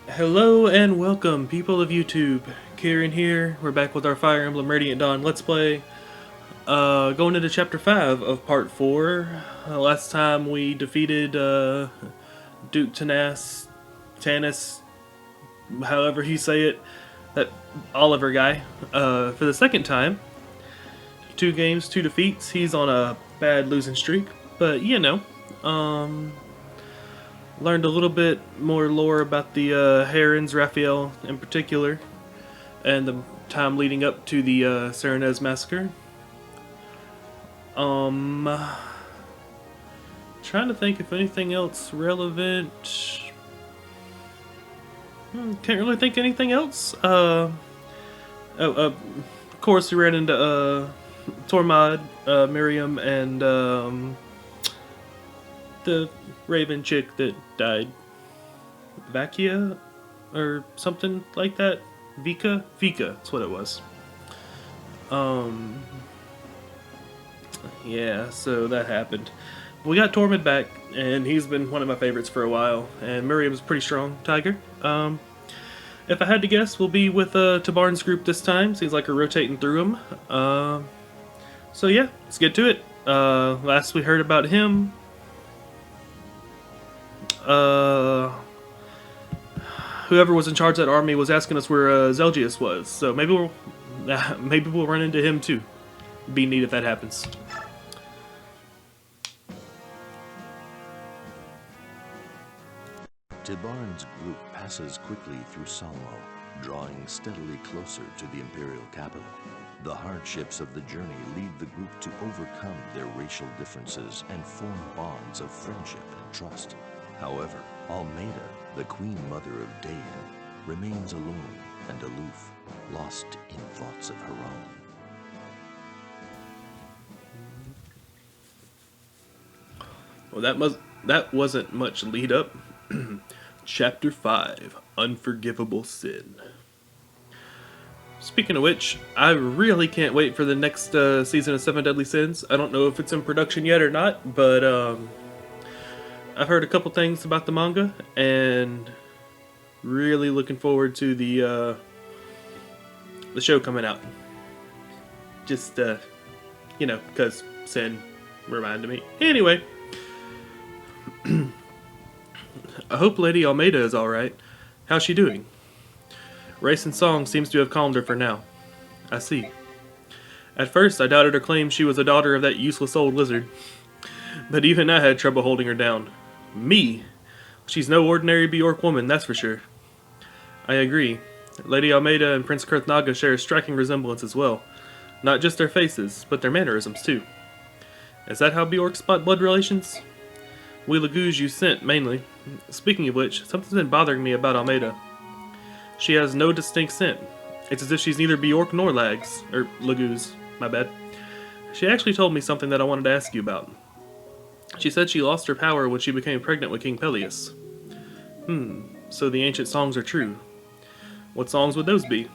Hello and welcome, people of YouTube. Kheran here. We're back with our Fire Emblem Radiant Dawn Let's Play. Going into Chapter 5 of Part 4. Last time we defeated Duke Tanis, however you say it, that Oliver guy. For the second time. 2 games, 2 defeats. He's on a bad losing streak, but you know. Learned a little bit more lore about the Kherans, Raphael in particular, and the time leading up to the Serenez massacre. Trying to think if anything else relevant. Can't really think anything else. Of course, we ran into Tormod, Miriam, and the Raven chick that died. Vakia? Or something like that? Vika? Vika, that's what it was. Yeah, so that happened. We got Tormod back, and he's been one of my favorites for a while. And Miriam's a pretty strong tiger. If I had to guess, we'll be with Tabarn's group this time. Seems like we're rotating through them. So yeah, let's get to it. Last we heard about him, whoever was in charge of that army was asking us where Zelgius was. So maybe we'll run into him too. Be neat if that happens. Tibarn's group passes quickly through Salmo, drawing steadily closer to the Imperial capital. The hardships of the journey lead the group to overcome their racial differences and form bonds of friendship and trust. However, Almeida, the Queen Mother of Dayan, remains alone and aloof, lost in thoughts of her own. Well, that wasn't much lead up. Chapter 5, Unforgivable Sin. Speaking of which, I really can't wait for the next season of Seven Deadly Sins. I don't know if it's in production yet or not, but I've heard a couple things about the manga, and really looking forward to the show coming out. Just, you know, because Sin reminded me. Anyway, I hope Lady Almeida is alright. How's she doing? Race and song seems to have calmed her for now. I see. At first, I doubted her claim she was a daughter of that useless old lizard. But even I had trouble holding her down. Me? She's no ordinary Bjork woman, that's for sure. I agree. Lady Almeida and Prince Kurthnaga share a striking resemblance as well. Not just their faces, but their mannerisms too. Is that how Bjork spot blood relations? We Laguz you sent, mainly. Speaking of which, something's been bothering me about Almeida. She has no distinct scent. It's as if she's neither Bjork nor Laguz, my bad. She actually told me something that I wanted to ask you about. She said she lost her power when she became pregnant with King Peleus. So the ancient songs are true. What songs would those be?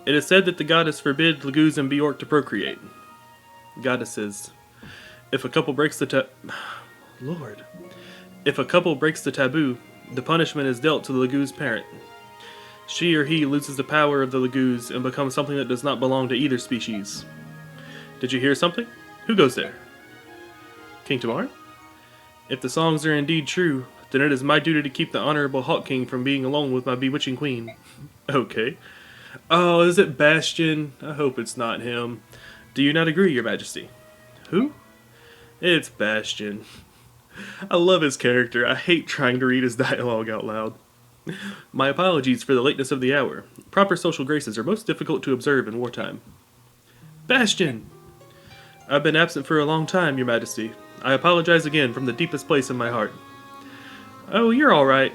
It is said that the goddess forbid Laguz and Bjork to procreate. Goddesses. If a couple breaks the Lord. If a couple breaks the taboo, the punishment is dealt to the Laguz parent. She or he loses the power of the Laguz and becomes something that does not belong to either species. Did you hear something? Who goes there? King Tamar? If the songs are indeed true, then it is my duty to keep the Honorable Hawk King from being alone with my bewitching queen. Okay. Oh, is it Bastion? I hope it's not him. Do you not agree, Your Majesty? Who? It's Bastion. I love his character. I hate trying to read his dialogue out loud. My apologies for the lateness of the hour. Proper social graces are most difficult to observe in wartime. Bastion! I've been absent for a long time, Your Majesty. I apologize again from the deepest place in my heart. Oh, you're alright.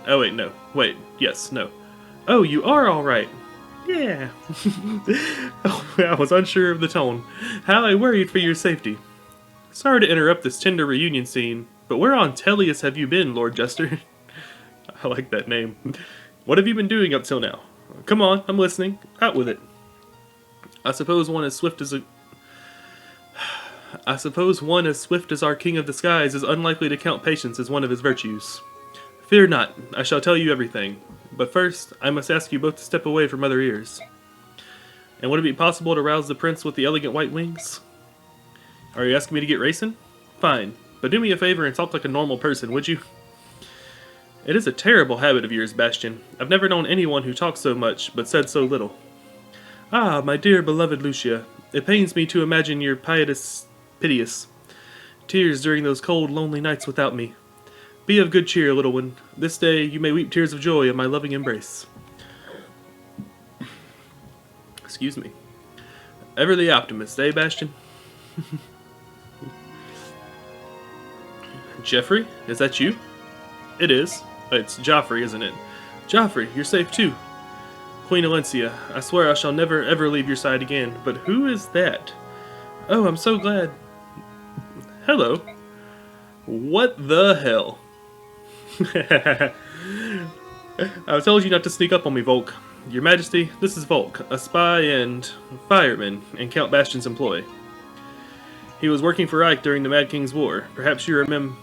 Oh, wait, no. Wait, yes, no. Oh, you are alright. Yeah. Oh, I was unsure of the tone. How I worried for your safety. Sorry to interrupt this tender reunion scene, but where on Tellius have you been, Lord Jester? I like that name. What have you been doing up till now? Come on, I'm listening. Out with it. I suppose one as swift as our King of the Skies is unlikely to count patience as one of his virtues. Fear not, I shall tell you everything. But first, I must ask you both to step away from other ears. And would it be possible to rouse the prince with the elegant white wings? Are you asking me to get racing? Fine, but do me a favor and talk like a normal person, would you? It is a terrible habit of yours, Bastion. I've never known anyone who talked so much, but said so little. Ah, my dear beloved Lucia, it pains me to imagine your piteous tears during those cold, lonely nights without me. Be of good cheer, little one. This day you may weep tears of joy in my loving embrace. Excuse me. Ever the optimist, eh, Bastion? Jeffrey, is that you? It is. It's Joffrey, isn't it? Joffrey, you're safe too. Queen Alencia, I swear I shall never ever leave your side again, but who is that? Oh, I'm so glad. Hello. What the hell? I told you not to sneak up on me, Volk. Your Majesty, this is Volk, a spy and fireman in Count Bastion's employ. He was working for Ike during the Mad King's War. Perhaps you remember.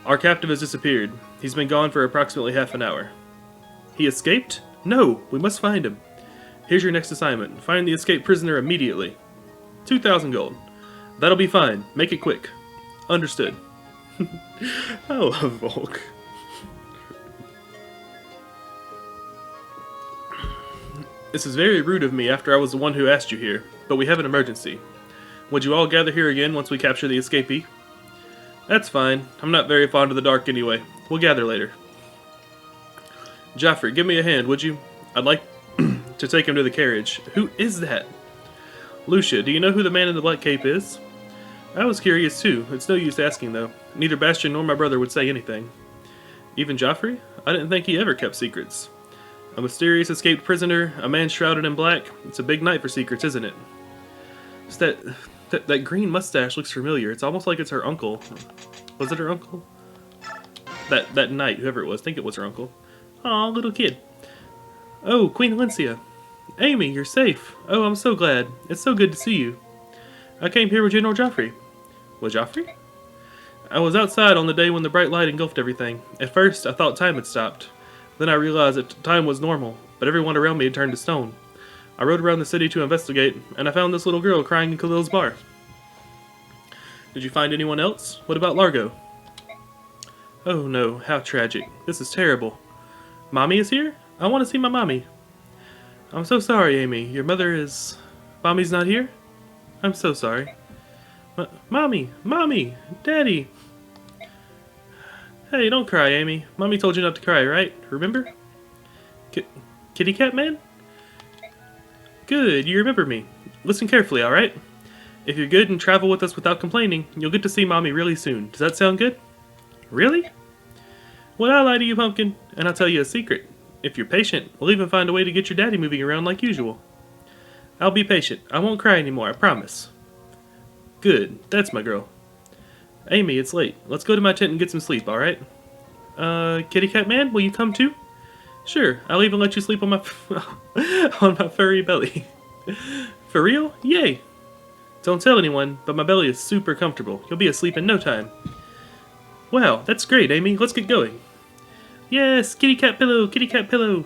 Our captive has disappeared. He's been gone for approximately half an hour. He escaped? No, we must find him. Here's your next assignment. Find the escaped prisoner immediately. 2,000 gold. That'll be fine. Make it quick. Understood. I love Volk. This is very rude of me after I was the one who asked you here, but we have an emergency. Would you all gather here again once we capture the escapee? That's fine. I'm not very fond of the dark anyway. We'll gather later. Joffrey, give me a hand, would you? I'd like to take him to the carriage. Who is that? Lucia, do you know who the man in the black cape is? I was curious too. It's no use asking though. Neither Bastion nor my brother would say anything. Even Joffrey? I didn't think he ever kept secrets. A mysterious escaped prisoner, a man shrouded in black. It's a big night for secrets, isn't it? It's that green mustache looks familiar. It's almost like it's her uncle. Was it her uncle? That knight, whoever it was. I think it was her uncle. Aw, little kid. Oh, Queen Alencia. Amy, you're safe. Oh, I'm so glad. It's so good to see you. I came here with General Joffrey. With Joffrey? I was outside on the day when the bright light engulfed everything. At first, I thought time had stopped. Then I realized that time was normal, but everyone around me had turned to stone. I rode around the city to investigate, and I found this little girl crying in Khalil's bar. Did you find anyone else? What about Largo? Oh no, how tragic. This is terrible. Mommy is here? I want to see my mommy. I'm so sorry, Amy. Your mother is... Mommy's not here? I'm so sorry. Mommy! Mommy! Daddy! Hey, don't cry, Amy. Mommy told you not to cry, right? Remember? Kitty Cat Man? Good, you remember me. Listen carefully, alright? If you're good and travel with us without complaining, you'll get to see Mommy really soon. Does that sound good? Really? Well, I'll lie to you, Pumpkin, and I'll tell you a secret. If you're patient, we'll even find a way to get your daddy moving around like usual. I'll be patient. I won't cry anymore, I promise. Good, that's my girl. Amy, it's late. Let's go to my tent and get some sleep, alright? Kitty Cat Man, will you come too? Sure, I'll even let you sleep on my on my furry belly. For real? Yay! Don't tell anyone, but my belly is super comfortable. You'll be asleep in no time. Wow, that's great, Amy. Let's get going. Yes, kitty cat pillow, kitty cat pillow.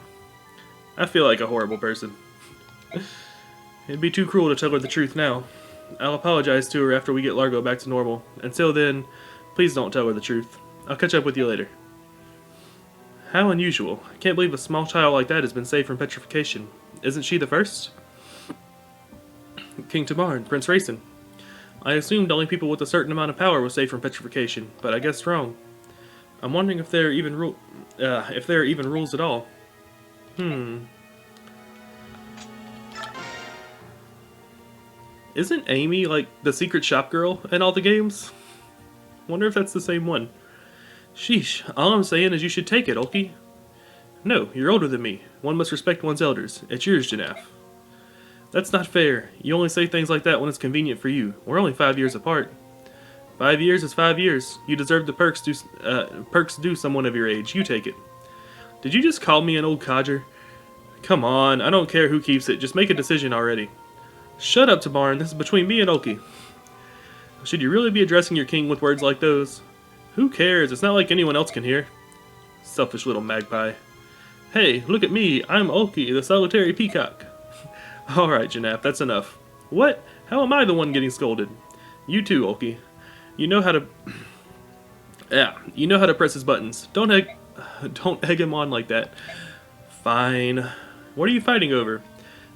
I feel like a horrible person. It'd be too cruel to tell her the truth now. I'll apologize to her after we get Largo back to normal. Until then, please don't tell her the truth. I'll catch up with you later. How unusual. I can't believe a small child like that has been saved from petrification. Isn't she the first? King Tamar and Prince Racin. I assumed only people with a certain amount of power were saved from petrification, but I guess wrong. I'm wondering if there are even rules at all. Isn't Amy like the secret shop girl in all the games? Wonder if that's the same one. Sheesh, all I'm saying is you should take it, Ulki. No, you're older than me. One must respect one's elders. It's yours, Janaf. That's not fair. You only say things like that when it's convenient for you. We're only 5 years apart. 5 years is 5 years. You deserve the perks due someone of your age. You take it. Did you just call me an old codger? Come on, I don't care who keeps it. Just make a decision already. Shut up, Tabarin. This is between me and Ulki. Should you really be addressing your king with words like those? Who cares? It's not like anyone else can hear. Selfish little magpie. Hey, look at me. I'm Ulki, the solitary peacock. Alright, Janap, that's enough. What? How am I the one getting scolded? You too, Ulki. You know how to... Yeah, you know how to press his buttons. Don't egg him on like that. Fine. What are you fighting over?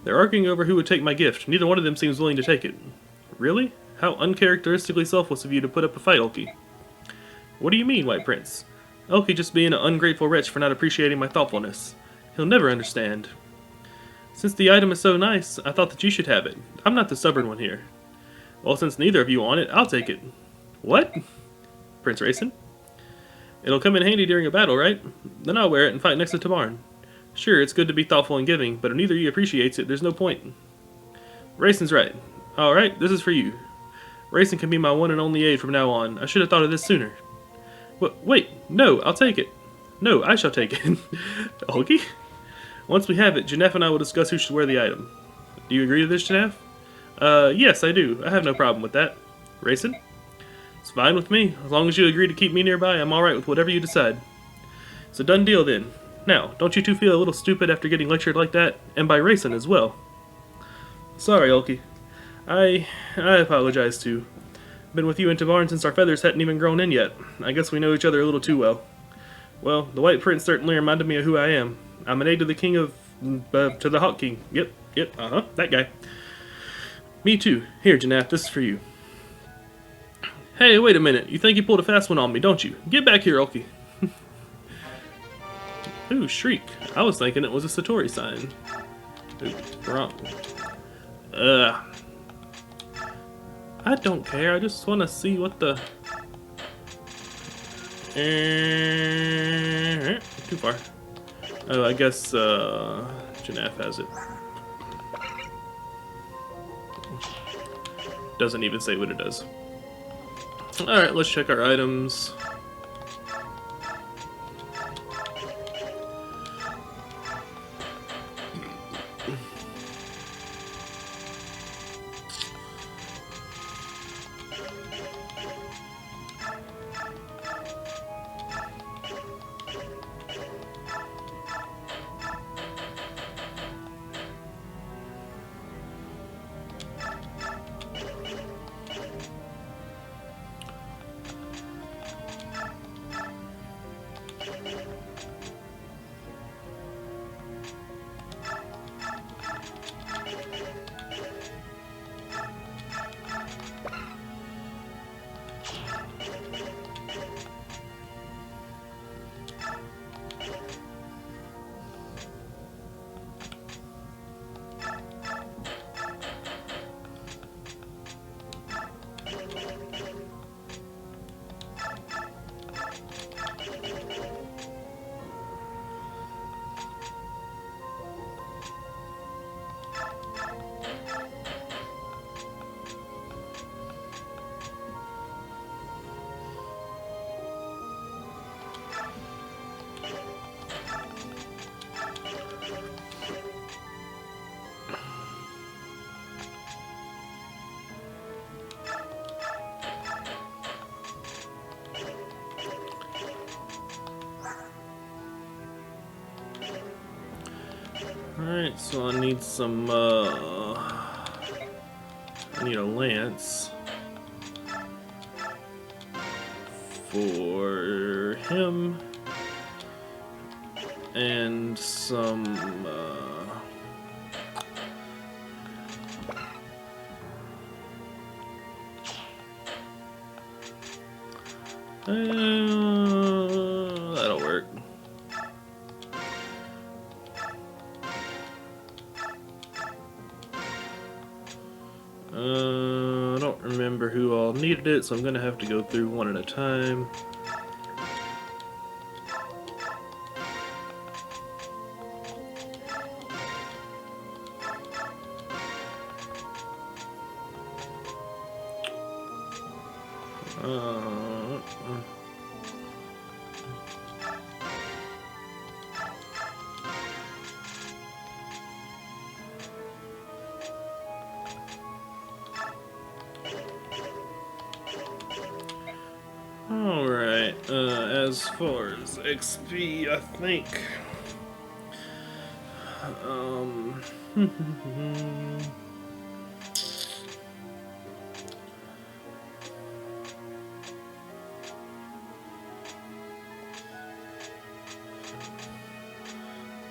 They're arguing over who would take my gift. Neither one of them seems willing to take it. Really? How uncharacteristically selfless of you to put up a fight, Ulki. What do you mean, White Prince? Ulki just being an ungrateful wretch for not appreciating my thoughtfulness. He'll never understand. Since the item is so nice, I thought that you should have it. I'm not the stubborn one here. Well, since neither of you want it, I'll take it. What? Prince Racin? It'll come in handy during a battle, right? Then I'll wear it and fight next to Tamarn. Sure, it's good to be thoughtful and giving, but if neither of you appreciates it, there's no point. Racin's right. Alright, this is for you. Racin can be my one and only aid from now on. I should have thought of this sooner. Wait, no, I'll take it. No, I shall take it. Ulki? Once we have it, Janef and I will discuss who should wear the item. Do you agree to this, Janef? Yes, I do. I have no problem with that. Racin? It's fine with me. As long as you agree to keep me nearby, I'm alright with whatever you decide. It's a done deal then. Now, don't you two feel a little stupid after getting lectured like that? And by Racin as well. Sorry, Ulki. I apologize too. Been with you and Tamarn since our feathers hadn't even grown in yet. I guess we know each other a little too well. Well, the White Prince certainly reminded me of who I am. I'm an aide to the king of... to the Hawk King. Yep, that guy. Me too. Here, Janaf, this is for you. Hey, wait a minute. You think you pulled a fast one on me, don't you? Get back here, Ulki. Ooh, Shriek. I was thinking it was a Satori sign. Ooh, wrong. I don't care. I just want to see what the... Too far. Oh, I guess, Janaf has it. Doesn't even say what it does. Alright, let's check our items. Alright, so I need some, I need a lance for him, and some, that'll work. I don't remember who all needed it, so I'm gonna have to go through one at a time. Alright, as far as XP, I think.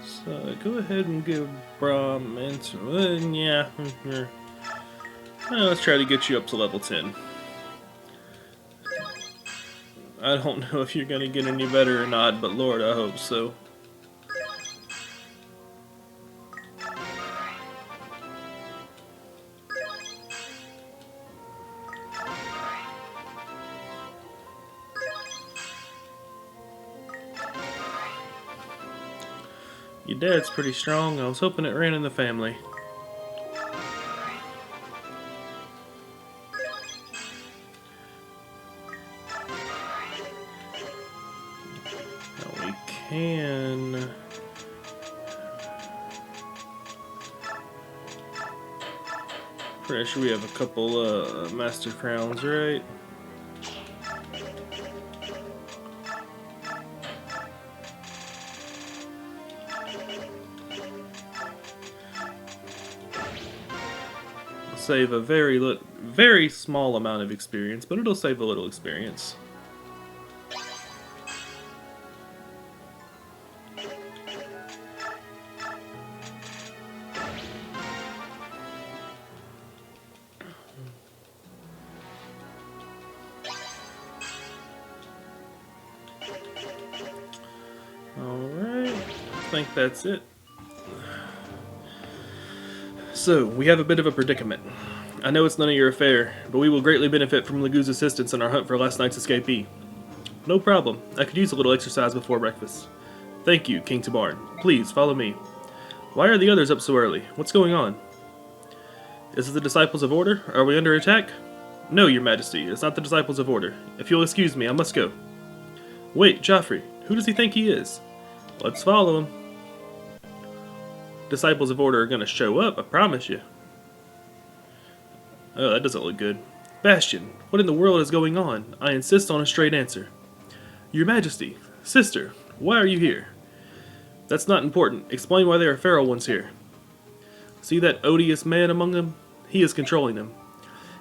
So go ahead and give Brahm answer. Yeah. Well, let's try to get you up to level 10. I don't know if you're gonna get any better or not, but Lord, I hope so. Your dad's pretty strong. I was hoping it ran in the family. Now we can... Pretty sure we have a couple Master Crowns, right? Save a very small amount of experience, but it'll save a little experience. Alright, I think that's it. So, we have a bit of a predicament. I know it's none of your affair, but we will greatly benefit from Lagu's assistance in our hunt for last night's escapee. No problem. I could use a little exercise before breakfast. Thank you, King Tabarn. Please, follow me. Why are the others up so early? What's going on? Is it the Disciples of Order? Are we under attack? No, Your Majesty. It's not the Disciples of Order. If you'll excuse me, I must go. Wait, Joffrey. Who does he think he is? Let's follow him. Disciples of Order are gonna show up, I promise you. Oh, that doesn't look good. Bastion, what in the world is going on? I insist on a straight answer. Your Majesty, sister, why are you here? That's not important. Explain why there are feral ones here. See that odious man among them? He is controlling them.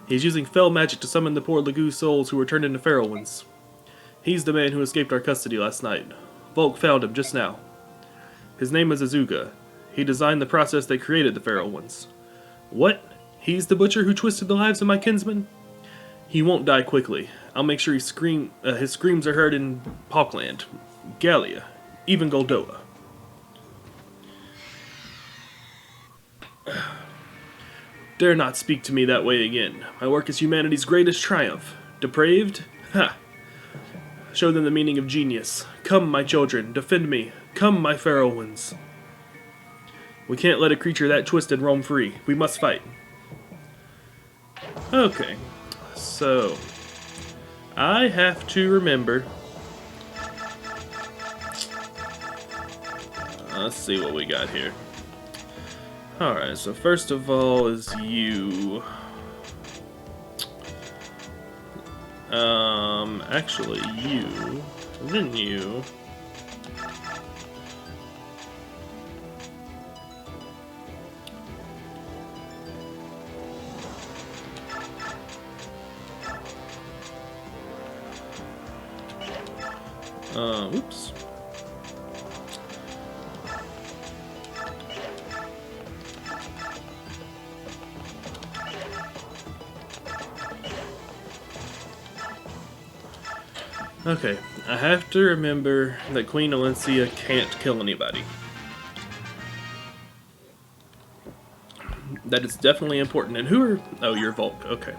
He's using fell magic to summon the poor Lagu souls who were turned into feral ones. He's the man who escaped our custody last night. Volk found him just now. His name is Azuga. He designed the process that created the feral ones. What? He's the butcher who twisted the lives of my kinsmen? He won't die quickly. I'll make sure his screams are heard in Palkland, Gallia, even Goldoa. Dare not speak to me that way again. My work is humanity's greatest triumph. Depraved? Ha! Show them the meaning of genius. Come, my children, defend me. Come, my feral ones. We can't let a creature that twisted roam free. We must fight. Okay, so I have to remember. Let's see what we got here. Alright, so first of all is you. Actually you, then you. Oops. Okay, I have to remember that Queen Alencia can't kill anybody. That is definitely important. And who are... Oh, you're Volk. Okay.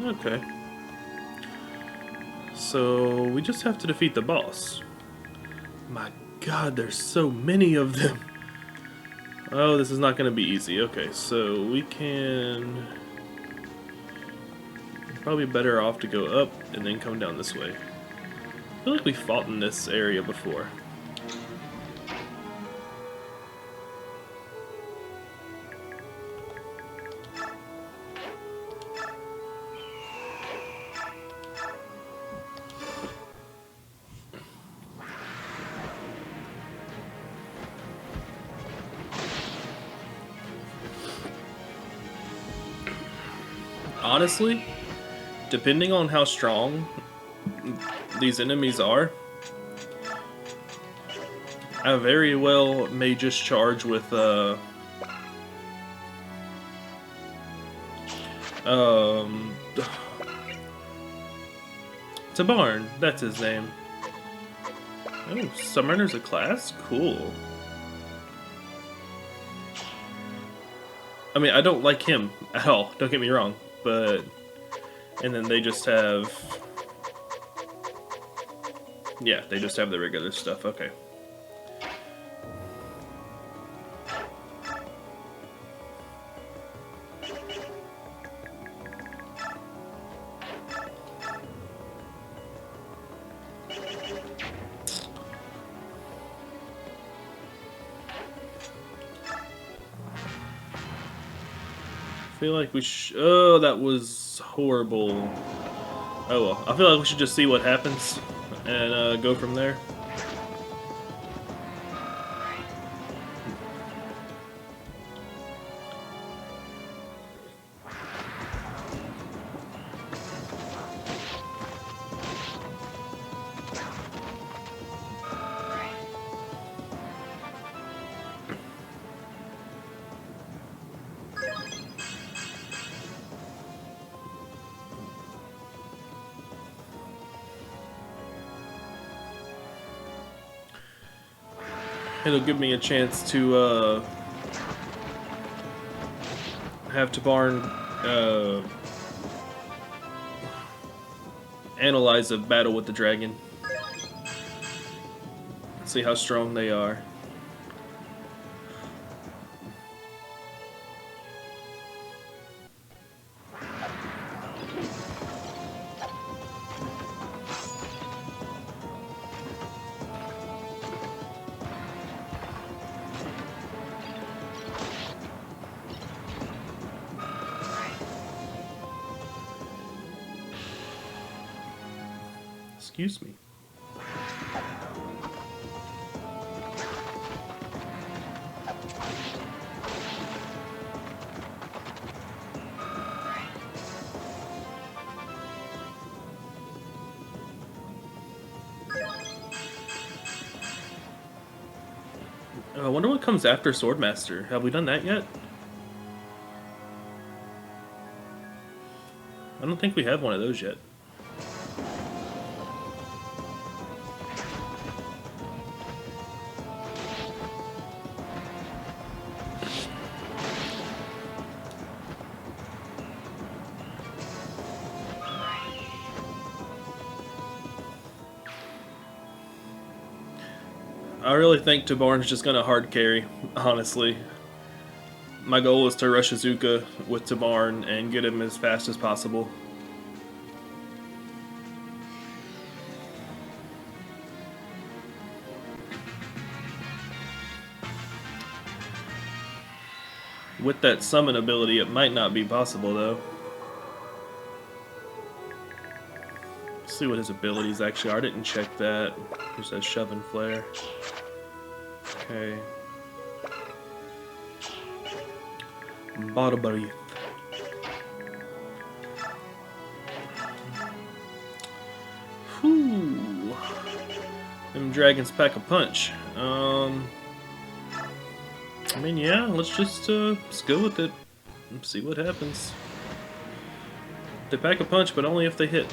Okay. So, we just have to defeat the boss. My god, there's so many of them. Oh, this is not going to be easy. Okay, so we can... probably better off to go up and then come down this way. I feel like we fought in this area before. Honestly, depending on how strong these enemies are, I very well may just charge with Tabarn, that's his name. Oh, Summoner's a class? Cool. I mean, I don't like him at all, don't get me wrong, but... And then they just have... Yeah, they just have the regular stuff, okay. I feel like we oh, that was horrible. Oh well, I feel like we should just see what happens and go from there. It'll give me a chance to have Tabarn analyze a battle with the dragon. See how strong they are. Excuse me. I wonder what comes after Swordmaster. Have we done that yet? I don't think we have one of those yet. I really think Tabarn's just gonna hard carry, honestly. My goal is to rush Azuka with Tabarn and get him as fast as possible. With that summon ability, it might not be possible though. Let's see what his abilities actually are. I didn't check that. There's that shove and flare. Okay. Barbary. Whew. Them dragons pack a punch. I mean, yeah, let's just go with it and see what happens. They pack a punch, but only if they hit.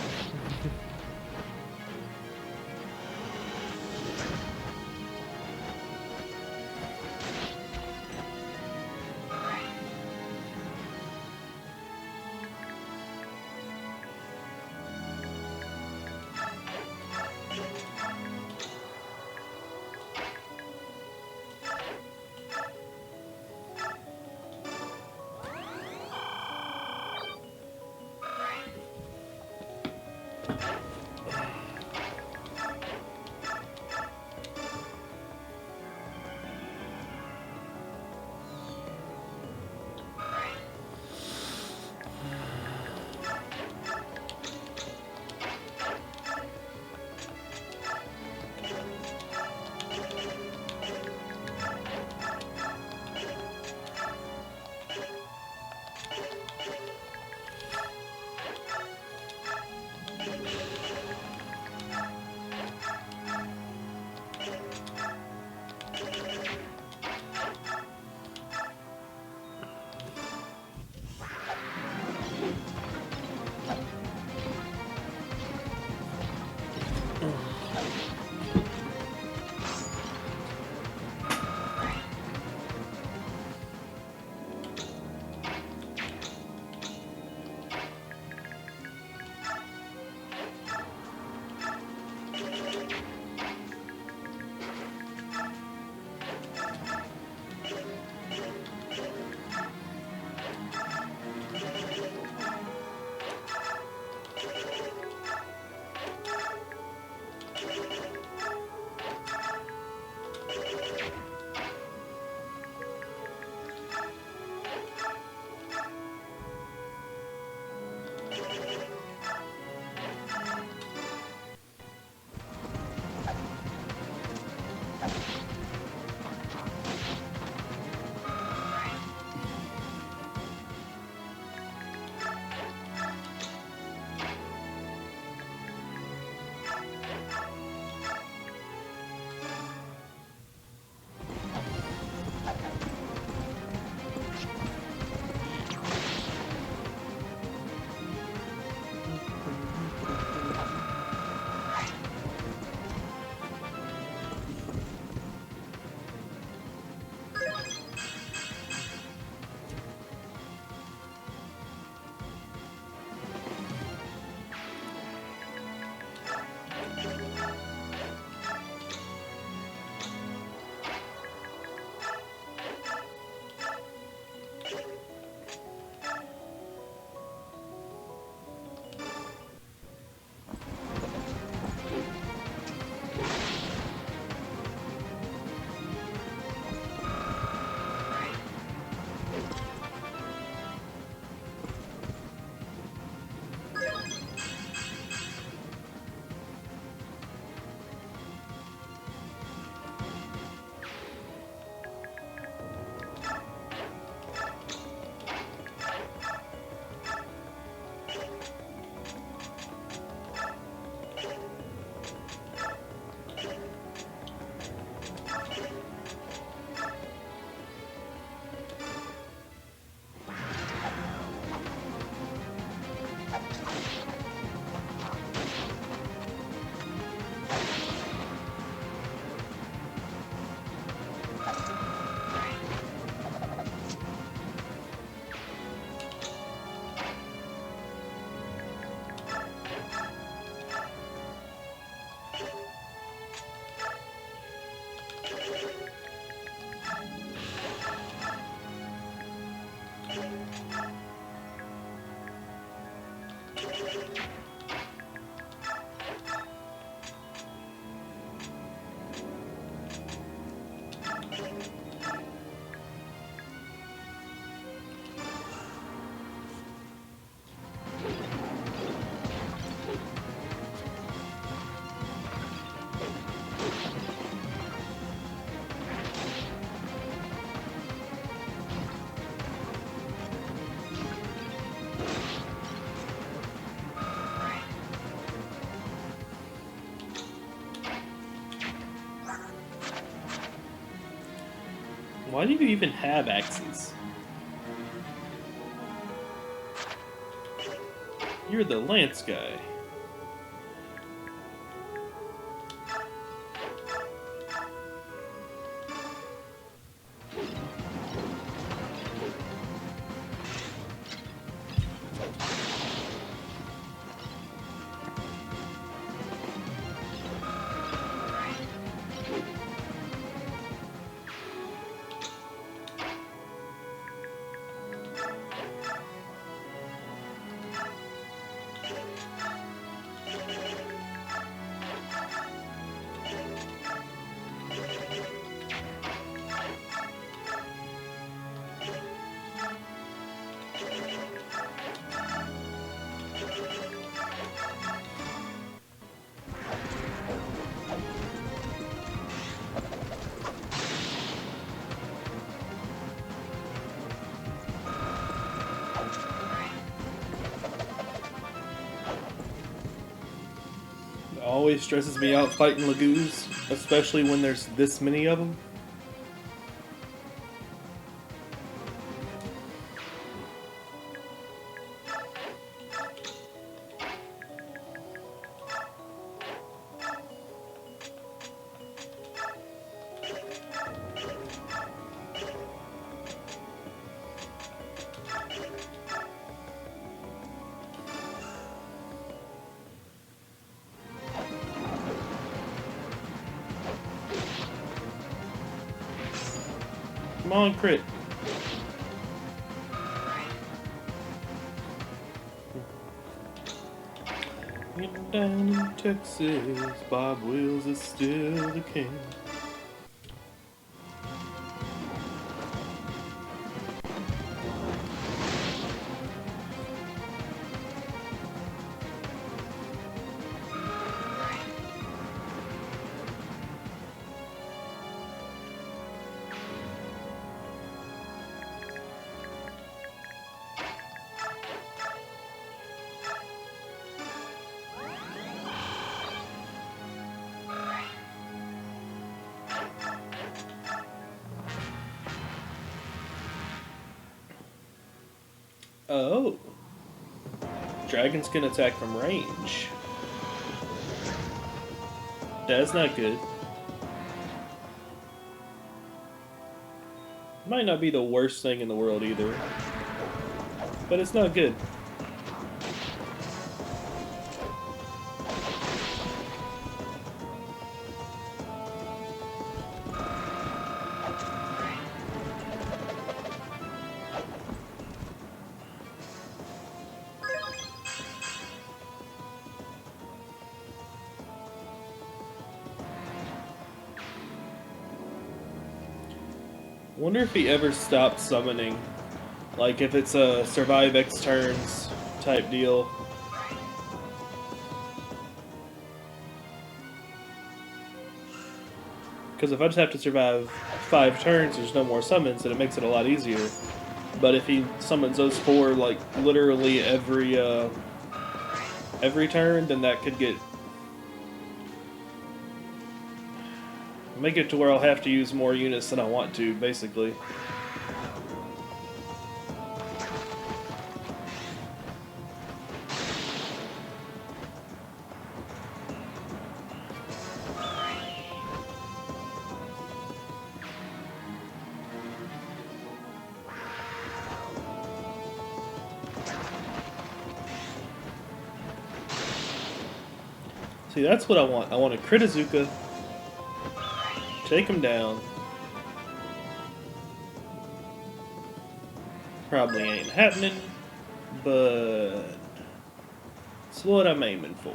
Why do you even have axes? You're the lance guy. It always stresses me out fighting lagoos, especially when there's this many of them. Come on, crit. Down in Texas, Bob Wills is still the king. Oh. Dragons can attack from range. That's not good. Might not be the worst thing in the world either. But it's not good. Wonder if he ever stops summoning. Like if it's a survive X turns type deal. Because if I just have to survive 5 turns, there's no more summons, and it makes it a lot easier. But if he summons those 4, like, literally every turn, then that could make it to where I'll have to use more units than I want to, basically. See, that's what I want. I want to crit Azuka, take him down. Probably ain't happening, but it's what I'm aiming for.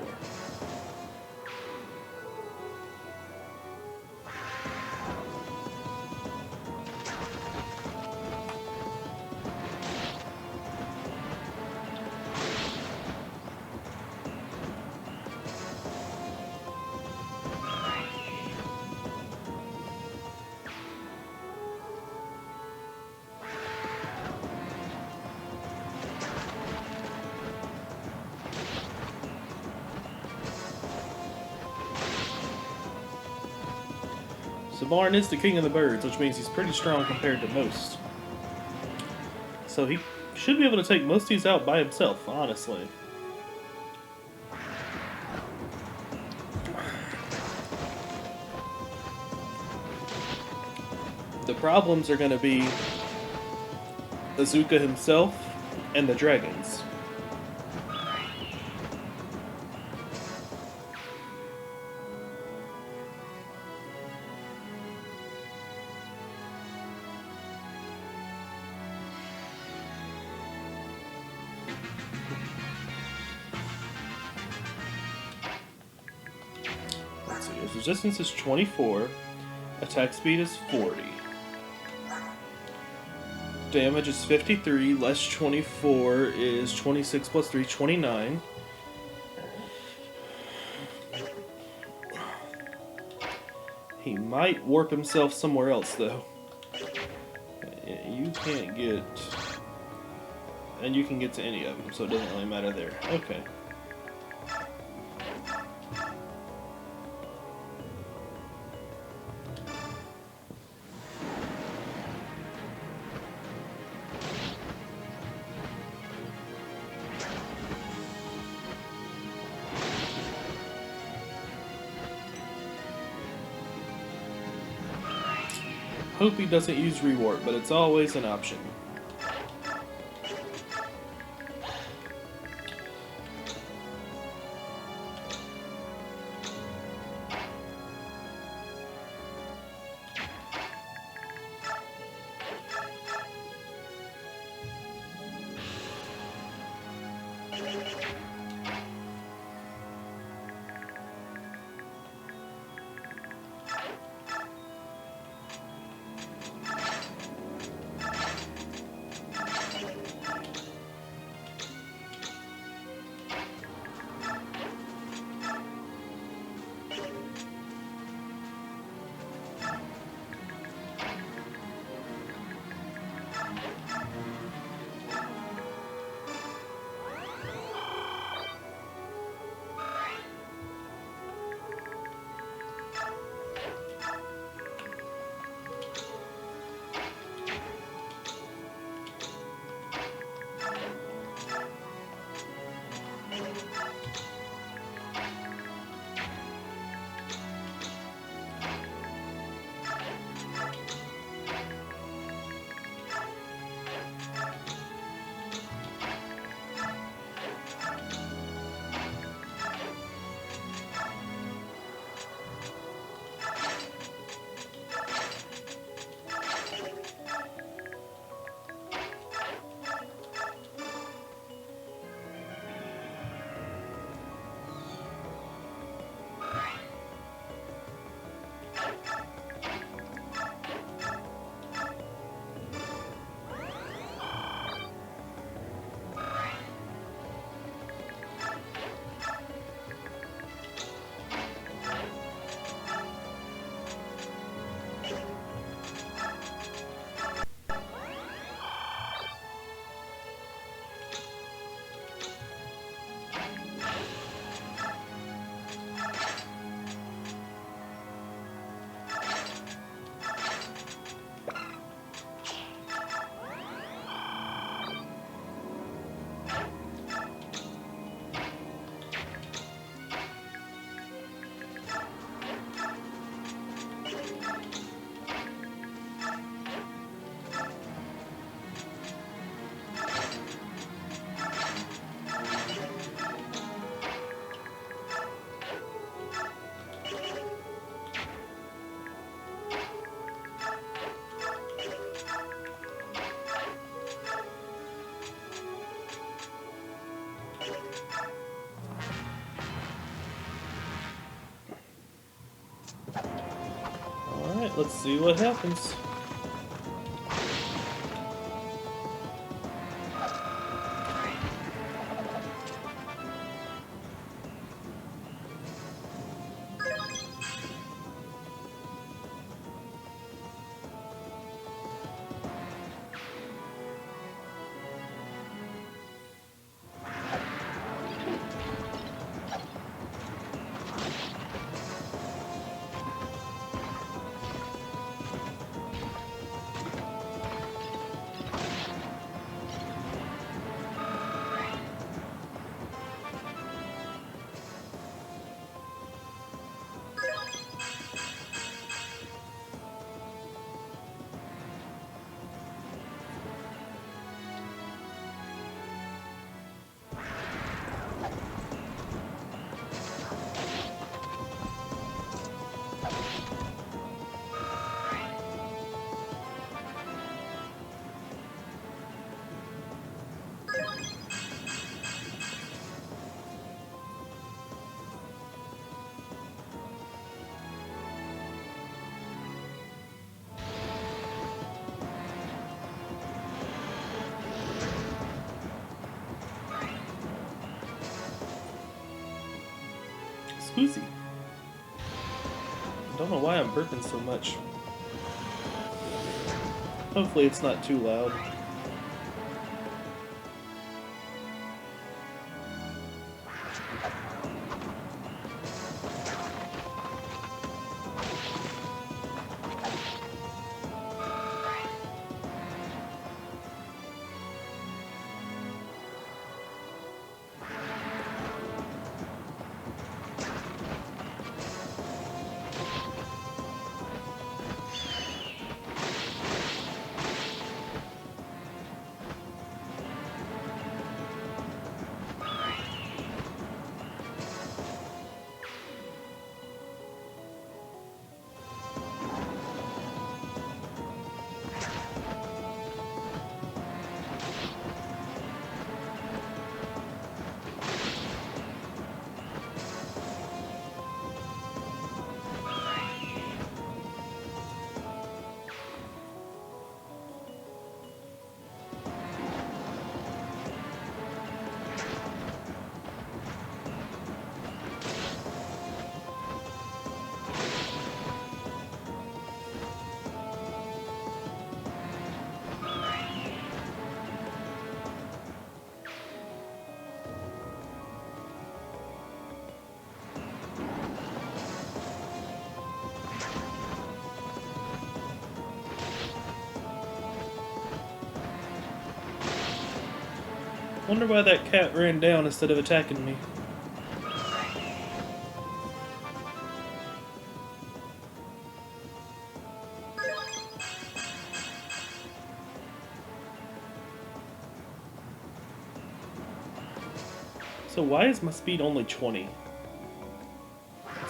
Savarn is the king of the birds, which means he's pretty strong compared to most. So he should be able to take most of these out by himself, honestly. The problems are going to be Azuka himself and the dragons. Let's see, his resistance is 24, attack speed is 40. Damage is 53, less 24 is 26 plus 3, 29. He might warp himself somewhere else, though. You can't get... And you can get to any of them, so it doesn't really matter there. Okay. Hope he doesn't use rewarp, but it's always an option. let's see what happens. Squeezy. I don't know why I'm burping so much. Hopefully it's not too loud. Wonder why that cat ran down instead of attacking me. So why is my speed only 20? It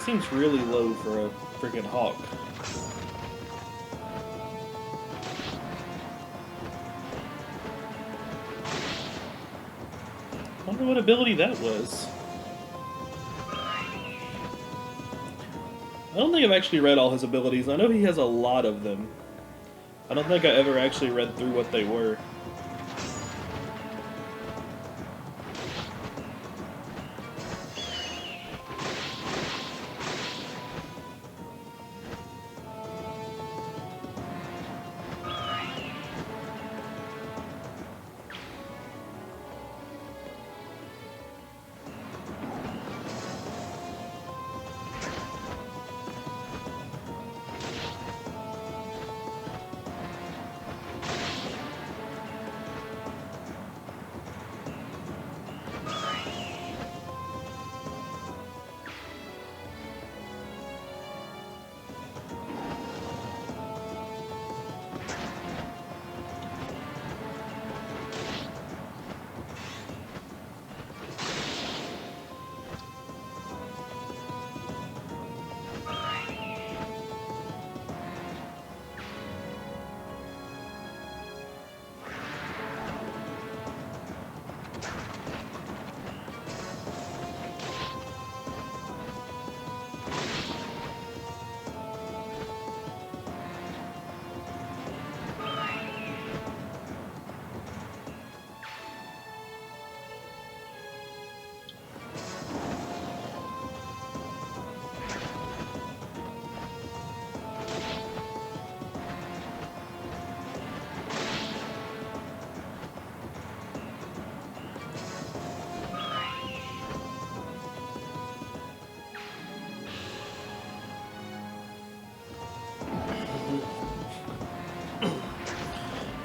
seems really low for a freaking hawk. I wonder what ability that was. I don't think I've actually read all his abilities. I know he has a lot of them. I don't think I ever actually read through what they were.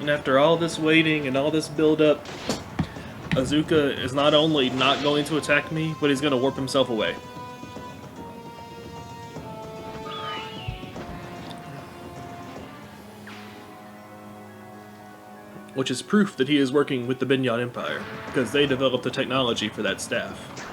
And after all this waiting and all this build-up, Azuka is not only not going to attack me, but he's going to warp himself away. Which is proof that he is working with the Binyan Empire, because they developed the technology for that staff.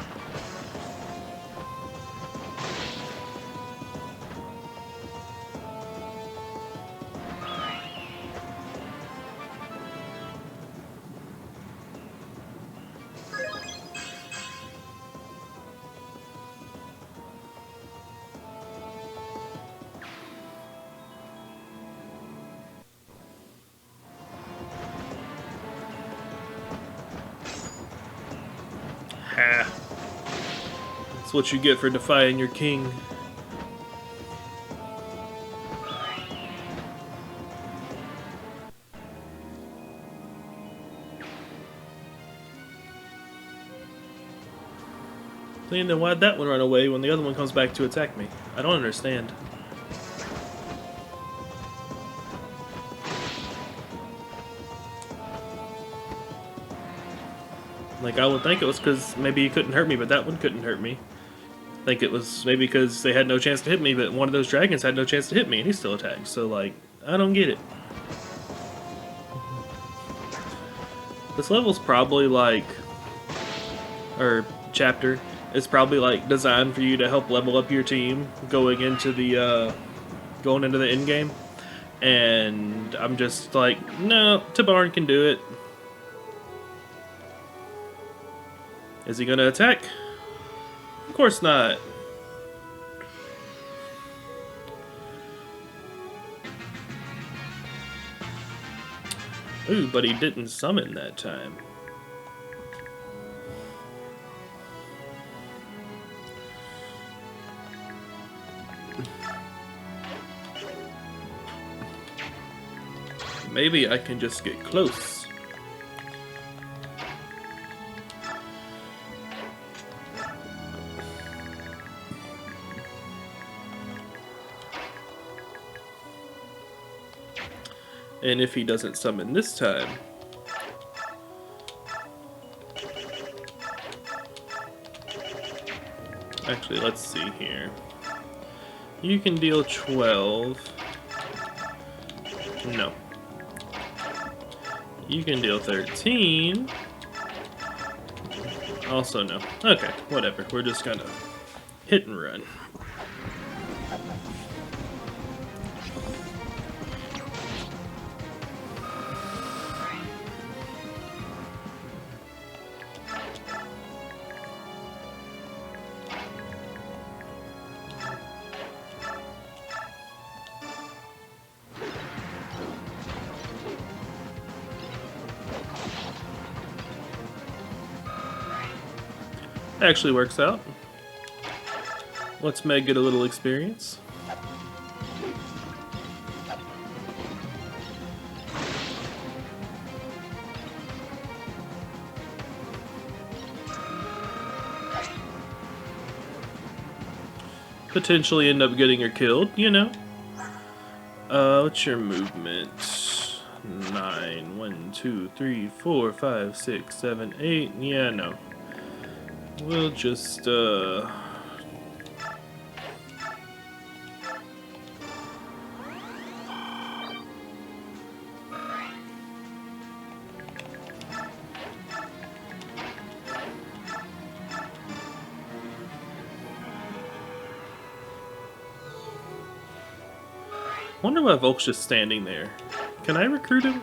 Ha! That's what you get for defying your king. Then why'd that one run away when the other one comes back to attack me? I don't understand. Like, I would think it was because maybe he couldn't hurt me, but that one couldn't hurt me. I think it was maybe because they had no chance to hit me, but one of those dragons had no chance to hit me, and he still attacked. So, like, I don't get it. This level's probably like, or chapter, is probably like designed for you to help level up your team going into the end game. And I'm just like, no, Tabarn can do it. Is he gonna attack? Of course not. Ooh, but he didn't summon that time. Maybe I can just get close. And if he doesn't summon this time, actually, let's see here. You can deal 12. No. You can deal 13. Also no. Okay, whatever. We're just gonna hit and run. Actually works out. Let's Meg get a little experience. Potentially end up getting her killed, you know. What's your movement? 9. 1, 2, 3, 4, 5, 6, 7, 8. Yeah, no. We'll just, wonder why Volk's just standing there. Can I recruit him?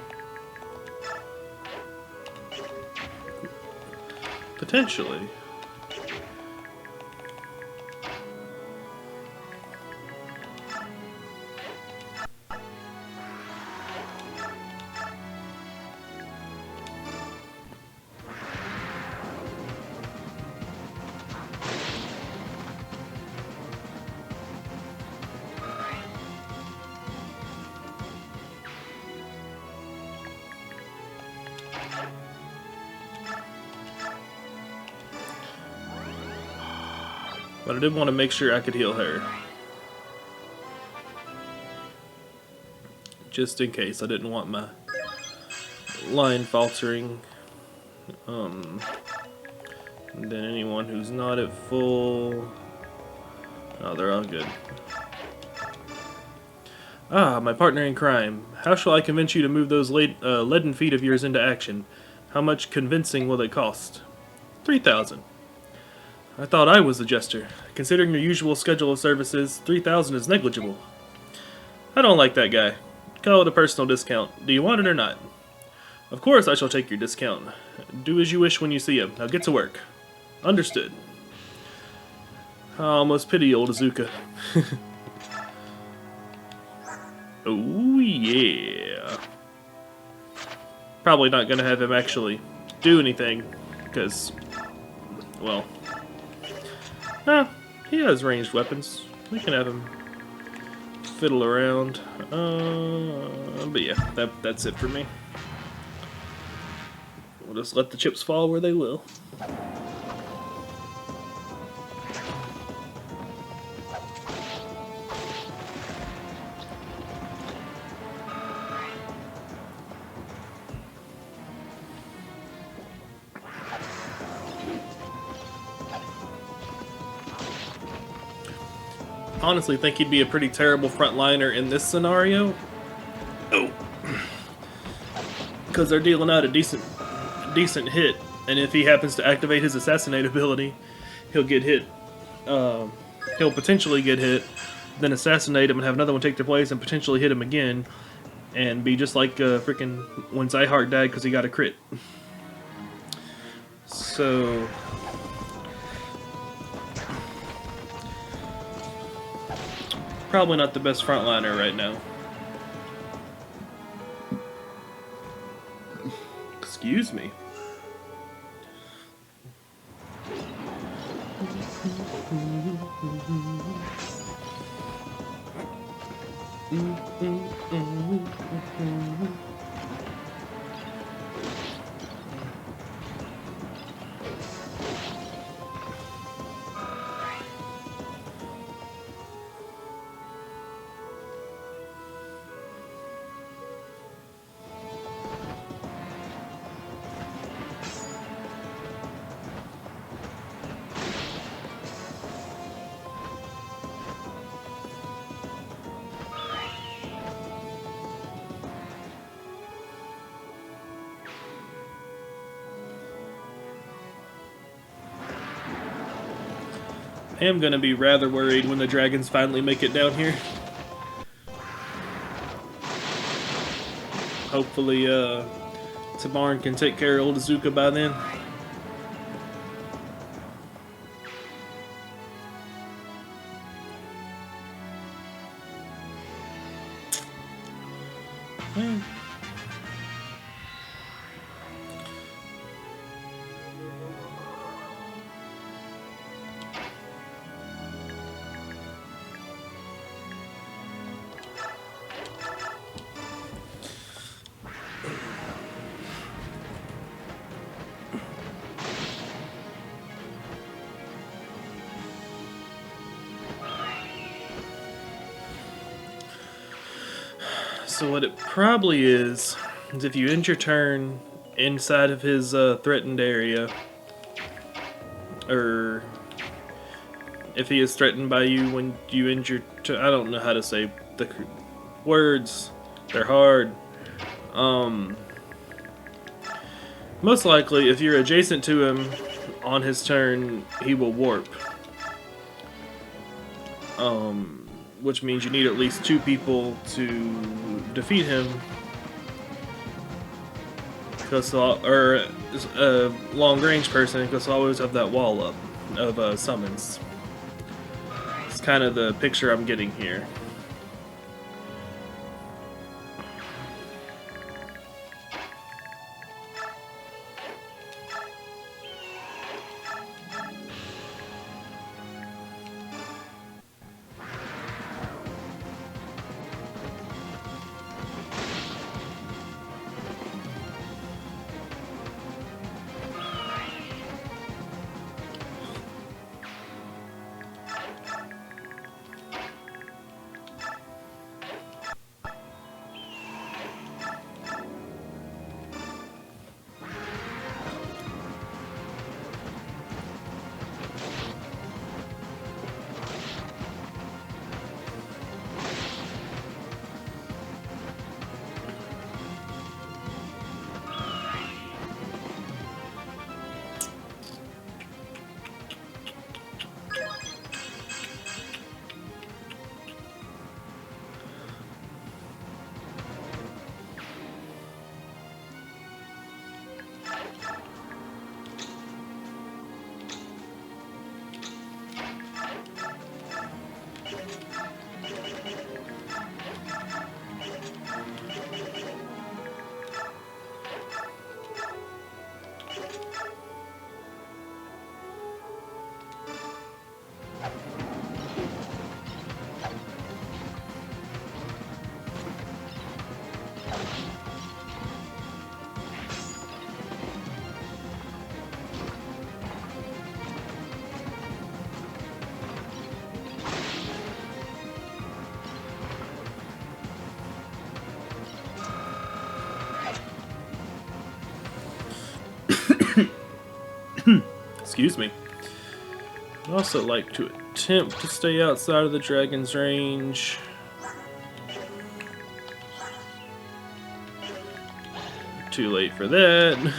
Potentially. But I did want to make sure I could heal her. Just in case. I didn't want my line faltering. And then anyone who's not at full... Oh, they're all good. Ah, my partner in crime. How shall I convince you to move those leaden feet of yours into action? How much convincing will it cost? 3,000. I thought I was the jester. Considering your usual schedule of services, 3,000 is negligible. I don't like that guy. Call it a personal discount. Do you want it or not? Of course I shall take your discount. Do as you wish when you see him. Now get to work. Understood. I almost pity old Azuka. Oh yeah. Probably not gonna have him actually do anything, because, well, he has ranged weapons. We can have him fiddle around. But yeah, that's it for me. We'll just let the chips fall where they will. Honestly think he'd be a pretty terrible frontliner in this scenario. Oh. Because they're dealing out a decent hit, and if he happens to activate his assassinate ability, he'll get hit. He'll potentially get hit, then assassinate him and have another one take their place and potentially hit him again, and be just like freaking when Zyhart died because he got a crit. So... probably not the best frontliner right now. Excuse me. I am going to be rather worried when the dragons finally make it down here. Hopefully, Tamarn can take care of old Azuka by then. So what it probably is if you end your turn inside of his threatened area, or if he is threatened by you when you end your I don't know how to say the words, they're hard. Most likely, if you're adjacent to him on his turn, he will warp. Which means you need at least 2 people to defeat him. Or a long-range person, because I always have that wall up of summons. It's kind of the picture I'm getting here. Excuse me. I'd also like to attempt to stay outside of the dragon's range. Too late for that.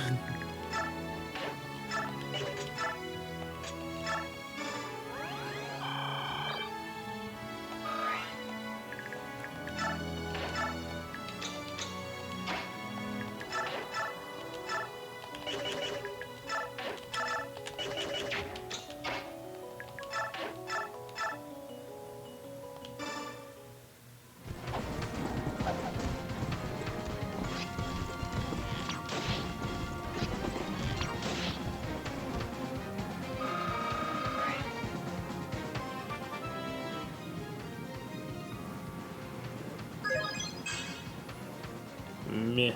Meh.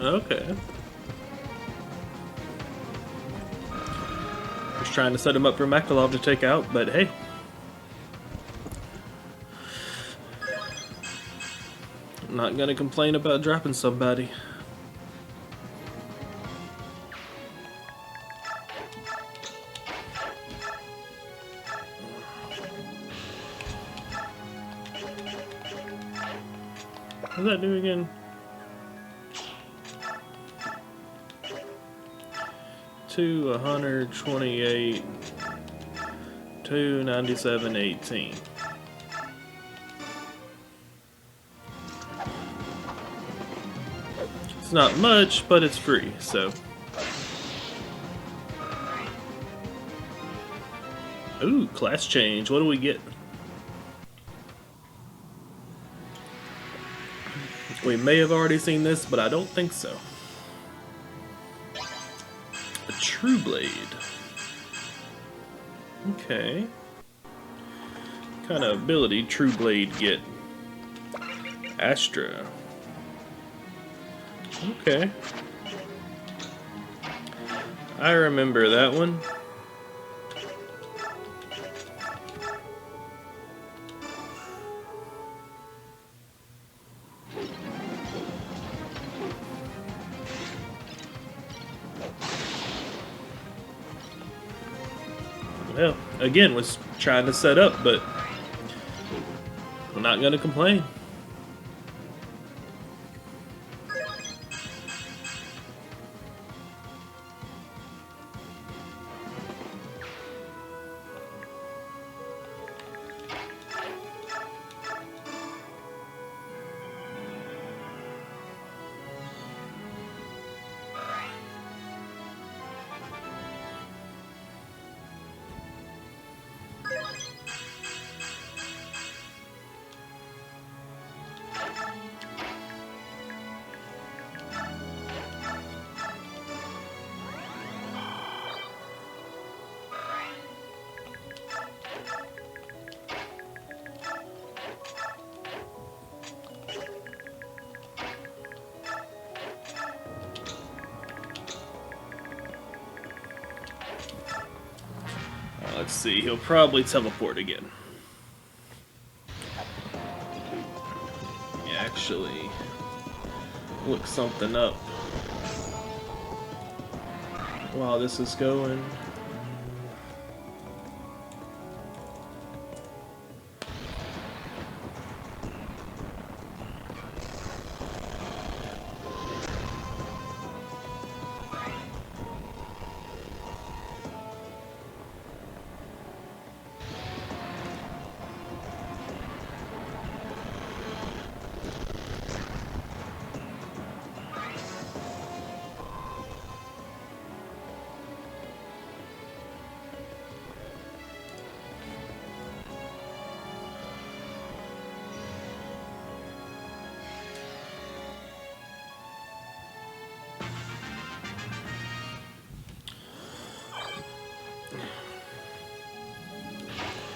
Okay. Just trying to set him up for Makalov to take out, but hey. I'm not gonna complain about dropping somebody. What's that do again? 128, 297.18. It's not much, but it's free, so. Ooh, class change. What do we get? We may have already seen this, but I don't think so. A True Blade. Okay. What kind of ability True Blade get? Astra. Okay. I remember that one. Well, again, was trying to set up, but I'm not gonna complain. Let's see, he'll probably teleport again. Actually, look something up while this is going.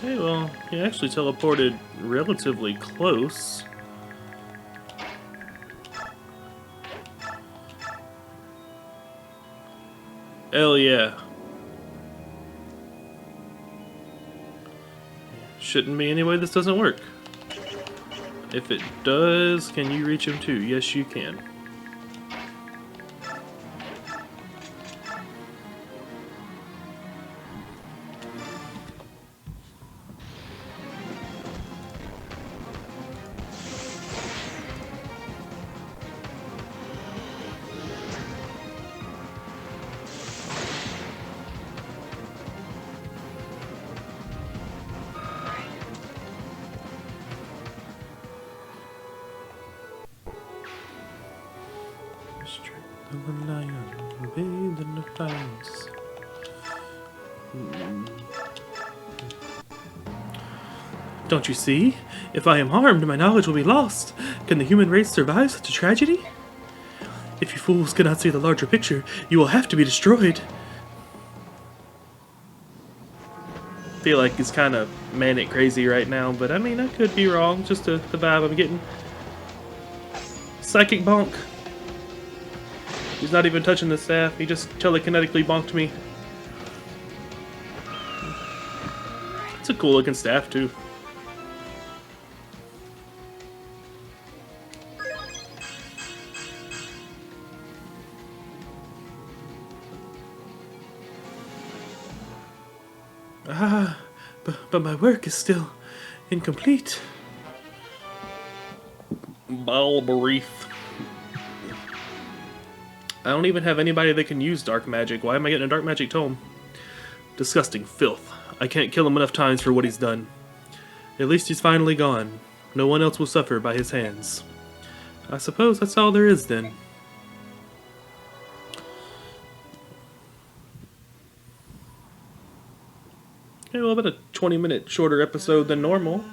Okay, well, he actually teleported relatively close. Hell yeah. Shouldn't be any way this doesn't work. If it does, can you reach him too? Yes, you can. Strength of a lion, bathed in the clouds. Don't you see? If I am harmed, my knowledge will be lost. Can the human race survive such a tragedy? If you fools cannot see the larger picture, you will have to be destroyed. I feel like he's kind of manic crazy right now, but I mean, I could be wrong. Just the vibe I'm getting. Psychic bonk. He's not even touching the staff. He just telekinetically bonked me. It's a cool looking staff too. Ah, but my work is still incomplete. Balbrief. I don't even have anybody that can use dark magic. Why am I getting a dark magic tome? Disgusting filth. I can't kill him enough times for what he's done. At least he's finally gone. No one else will suffer by his hands. I suppose that's all there is then. Okay, well, about a 20-minute shorter episode than normal.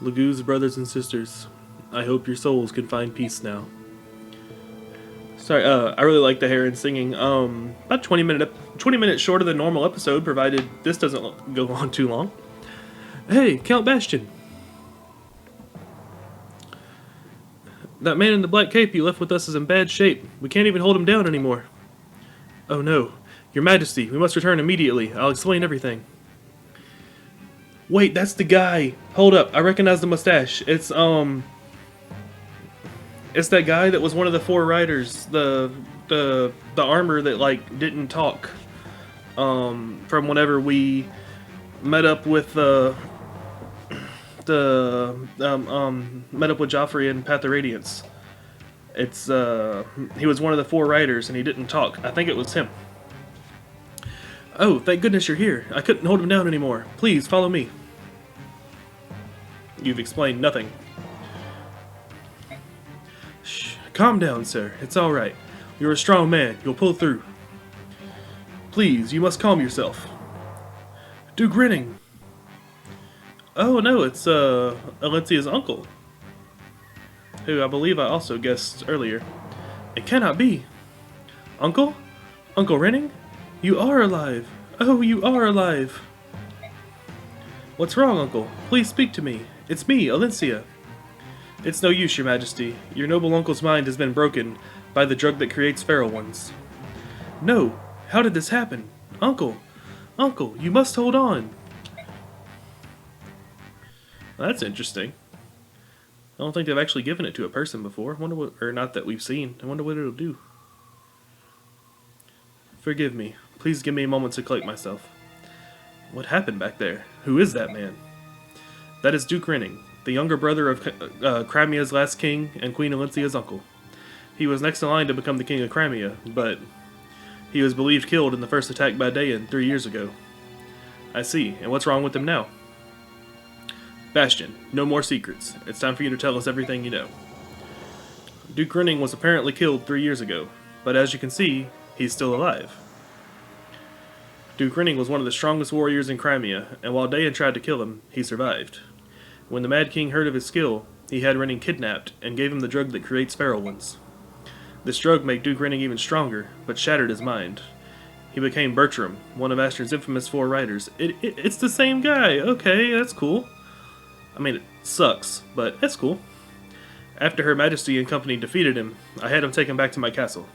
Lagoo's brothers and sisters, I hope your souls can find peace now. Sorry, I really like the Kheran singing. About 20 minutes shorter than normal episode, provided this doesn't go on too long. Hey, Count Bastion. That man in the black cape you left with us is in bad shape. We can't even hold him down anymore. Oh no. Your Majesty, we must return immediately. I'll explain everything. Wait, that's the guy. Hold up, I recognize the mustache. It's that guy that was one of the four riders. The armor that like didn't talk. From whenever we met up with met up with Joffrey and Path of Radiance. It's he was one of the four riders and he didn't talk. I think it was him. Oh, thank goodness you're here. I couldn't hold him down anymore. Please, follow me. You've explained nothing. Shh. Calm down, sir. It's alright. You're a strong man. You'll pull through. Please, you must calm yourself. Do grinning. Oh no, it's Alencia's uncle. Who I believe I also guessed earlier. It cannot be. Uncle? Uncle Renning? You are alive! Oh, you are alive! What's wrong, Uncle? Please speak to me. It's me, Alencia. It's no use, Your Majesty. Your noble uncle's mind has been broken by the drug that creates feral ones. No! How did this happen? Uncle! Uncle, you must hold on! That's interesting. I don't think they've actually given it to a person before. I wonder what, or not that we've seen. I wonder what it'll do. Forgive me. Please give me a moment to collect myself. What happened back there? Who is that man? That is Duke Renning, the younger brother of Crimea's last king and Queen Alencia's uncle. He was next in line to become the king of Crimea, but he was believed killed in the first attack by Dayan 3 years ago. I see, and what's wrong with him now? Bastion, no more secrets. It's time for you to tell us everything you know. Duke Renning was apparently killed 3 years ago, but as you can see, he's still alive. Duke Renning was one of the strongest warriors in Crimea, and while Dayan tried to kill him, he survived. When the Mad King heard of his skill, he had Renning kidnapped and gave him the drug that creates feral ones. This drug made Duke Renning even stronger, but shattered his mind. He became Bertram, one of Aster's infamous 4 riders. It's the same guy. Okay, that's cool. I mean, it sucks, but that's cool. After Her Majesty and company defeated him, I had him taken back to my castle.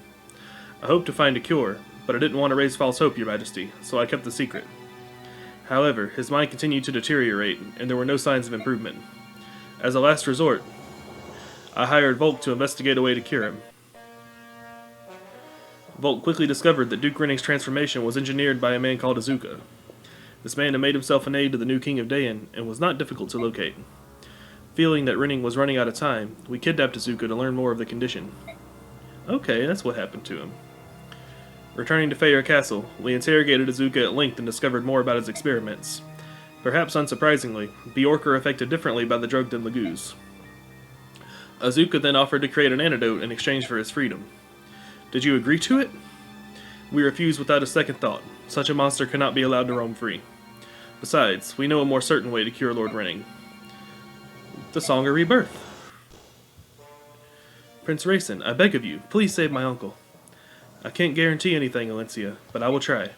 I hoped to find a cure, but I didn't want to raise false hope, Your Majesty, so I kept the secret. However, his mind continued to deteriorate, and there were no signs of improvement. As a last resort, I hired Volk to investigate a way to cure him. Volk quickly discovered that Duke Renning's transformation was engineered by a man called Azuka. This man had made himself an aide to the new king of Dayan, and was not difficult to locate. Feeling that Renning was running out of time, we kidnapped Azuka to learn more of the condition. Okay, that's what happened to him. Returning to Fayre Castle, we interrogated Azuka at length and discovered more about his experiments. Perhaps unsurprisingly, Bjork are affected differently by the drug than Laguz. Azuka then offered to create an antidote in exchange for his freedom. Did you agree to it? We refused without a second thought. Such a monster cannot be allowed to roam free. Besides, we know a more certain way to cure Lord Renning. The Song of Rebirth. Prince Racin, I beg of you, please save my uncle. I can't guarantee anything, Alencia, but I will try.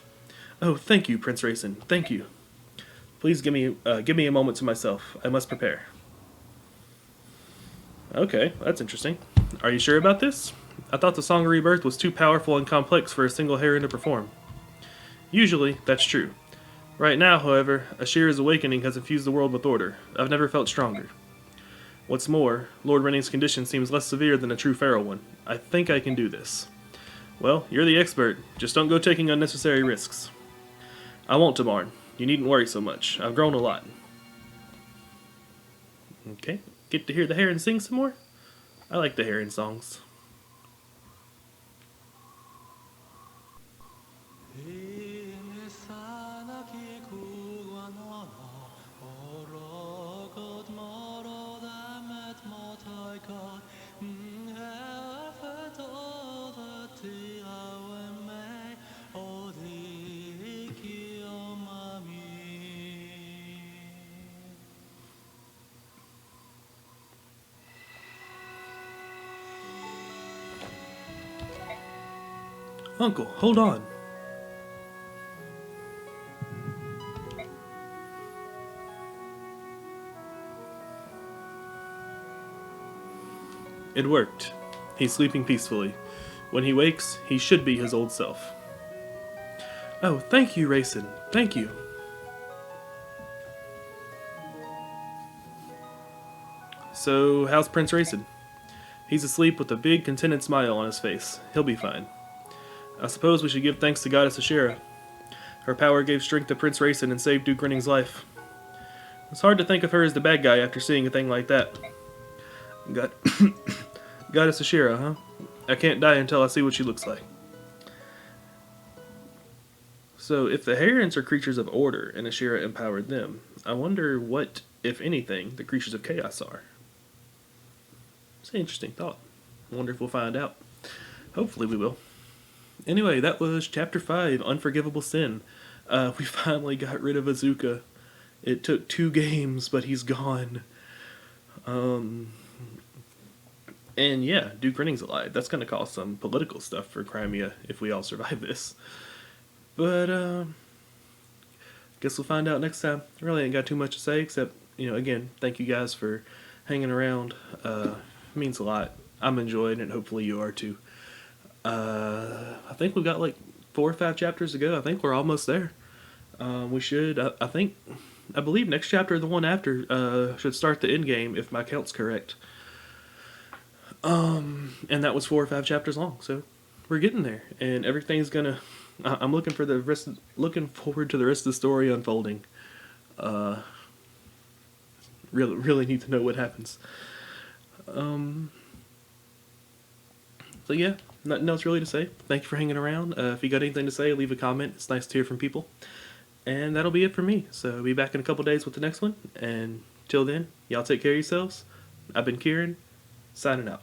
Oh, thank you, Prince Racin, thank you. Please give me a moment to myself. I must prepare. Okay, that's interesting. Are you sure about this? I thought the Song of Rebirth was too powerful and complex for a single Kheran to perform. Usually, that's true. Right now, however, Ashira's awakening has infused the world with order. I've never felt stronger. What's more, Lord Renning's condition seems less severe than a true feral one. I think I can do this. Well, you're the expert. Just don't go taking unnecessary risks. I won't, Tamarn. You needn't worry so much. I've grown a lot. Okay, get to hear the Kheran sing some more? I like the Kheran songs. Uncle, hold on. It worked. He's sleeping peacefully. When he wakes, he should be his old self. Oh, thank you, Racin. Thank you. So, how's Prince Racin? He's asleep with a big, contented smile on his face. He'll be fine. I suppose we should give thanks to Goddess Ashira. Her power gave strength to Prince Racin and saved Duke Renning's life. It's hard to think of her as the bad guy after seeing a thing like that. Goddess Ashira, huh? I can't die until I see what she looks like. So, if the Kherans are creatures of order and Ashira empowered them, I wonder what, if anything, the creatures of chaos are. It's an interesting thought. I wonder if we'll find out. Hopefully we will. Anyway, that was Chapter 5, Unforgivable Sin. We finally got rid of Azuka. It took 2 games, but he's gone. And yeah, Duke Renning's alive. That's going to cause some political stuff for Crimea if we all survive this. But, guess we'll find out next time. I really ain't got too much to say, except, again, thank you guys for hanging around. It means a lot. I'm enjoying it, hopefully you are too. I think we've got like 4 or 5 chapters to go. I think we're almost there. We should, I believe next chapter, the one after, should start the end game if my count's correct. And that was 4 or 5 chapters long, so we're getting there, and everything's gonna. I'm looking forward to the rest of the story unfolding. really need to know what happens. Um, so yeah, nothing else really to say. Thank you for hanging around. If you got anything to say, leave a comment. It's nice to hear from people. And that'll be it for me. So I'll be back in a couple days with the next one. And till then, y'all take care of yourselves. I've been Kieran, signing out.